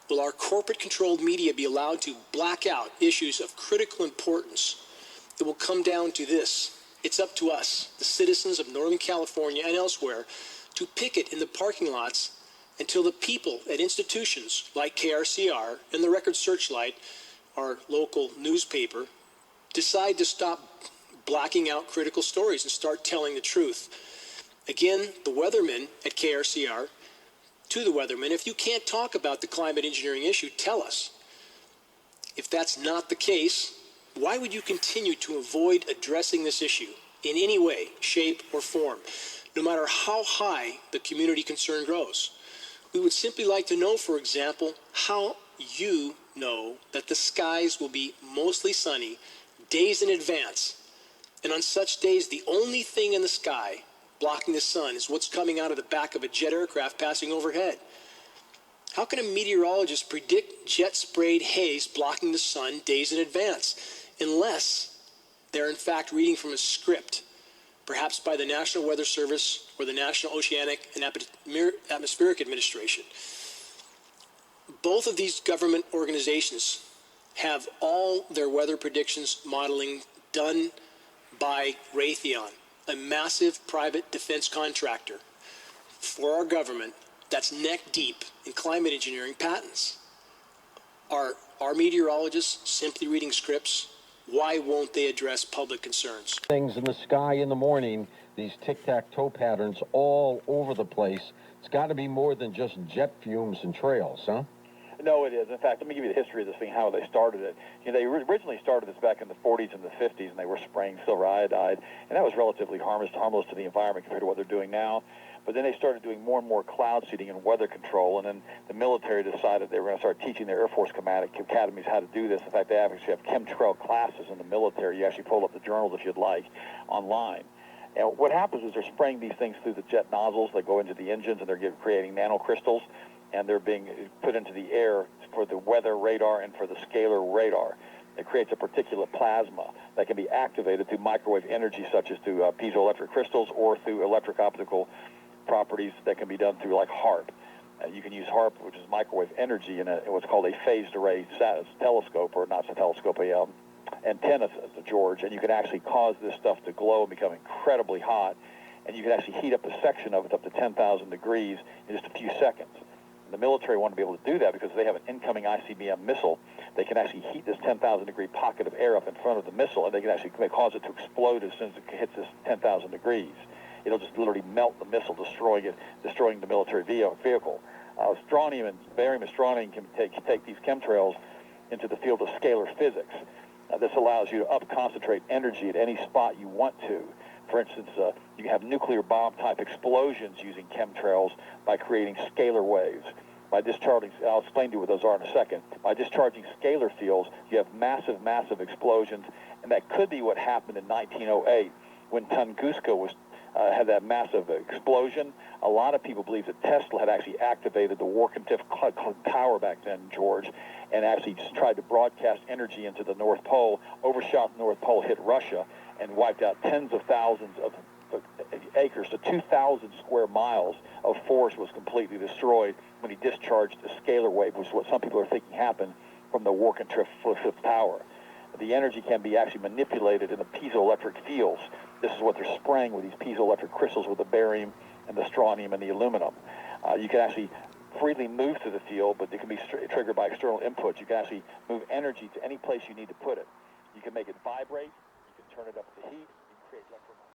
Will our corporate-controlled media be allowed to black out issues of critical importance? It will come down to this. It's up to us, the citizens of Northern California and elsewhere, to picket in the parking lots until the people at institutions like KRCR and the Record Searchlight, our local newspaper, decide to stop blacking out critical stories and start telling the truth. Again, the weathermen at KRCR, to the weathermen, if you can't talk about the climate engineering issue, tell us. If that's not the case, why would you continue to avoid addressing this issue in any way, shape, or form, no matter how high the community concern grows? We would simply like to know, for example, how you know that the skies will be mostly sunny days in advance, and on such days the only thing in the sky blocking the sun is what's coming out of the back of a jet aircraft passing overhead. How can a meteorologist predict jet-sprayed haze blocking the sun days in advance, unless they're in fact reading from a script, perhaps by the National Weather Service or the National Oceanic and Atmospheric Administration? Both of these government organizations have all their weather predictions modeling done by Raytheon, a massive private defense contractor for our government that's neck deep in climate engineering patents. Are our meteorologists simply reading scripts? Why won't they address public concerns? Things in the sky in the morning, these tic-tac-toe patterns all over the place. It's got to be more than just jet fumes and trails, huh? No, it is. In fact, let me give you the history of this thing, how they started it. You know, they originally started this back in the 40s and the 50s, and they were spraying silver iodide, and that was relatively harmless to the environment compared to what they're doing now. But then they started doing more and more cloud seeding and weather control, and then the military decided they were going to start teaching their Air Force academies how to do this. In fact, they actually have chemtrail classes in the military. You actually pull up the journals, if you'd like, online. And what happens is they're spraying these things through the jet nozzles that go into the engines, and they're creating nanocrystals, and they're being put into the air for the weather radar and for the scalar radar. It creates a particulate plasma that can be activated through microwave energy, such as through piezoelectric crystals or through electric optical properties that can be done through like HARP. You can use HARP, which is microwave energy, in what's called a phased array telescope, or not a telescope, a antenna, George, and you can actually cause this stuff to glow and become incredibly hot, and you can actually heat up a section of it up to 10,000 degrees in just a few seconds. The military want to be able to do that because they have an incoming ICBM missile. They can actually heat this 10,000 degree pocket of air up in front of the missile, and they can actually cause it to explode as soon as it hits this 10,000 degrees. It'll just literally melt the missile, destroying the military vehicle. Strontium and barium and strontium can take these chemtrails into the field of scalar physics. This allows you to up-concentrate energy at any spot you want to. For instance, you can have nuclear bomb-type explosions using chemtrails by creating scalar waves. By discharging, I'll explain to you what those are in a second. By discharging scalar fields, you have massive, massive explosions, and that could be what happened in 1908 when Tunguska had that massive explosion. A lot of people believe that Tesla had actually activated the Warkentif Tower back then, George, and actually just tried to broadcast energy into the North Pole, overshot the North Pole, hit Russia, and wiped out tens of thousands of acres. So 2,000 square miles of forest was completely destroyed when he discharged a scalar wave, which is what some people are thinking happened from the Warkentif Tower. The energy can be actually manipulated in the piezoelectric fields. This is what they're spraying with these piezoelectric crystals with the barium and the strontium and the aluminum. You can actually freely move through the field, but it can be triggered by external inputs. You can actually move energy to any place you need to put it. You can make it vibrate. You can turn it up to heat. You can create electromagnetic.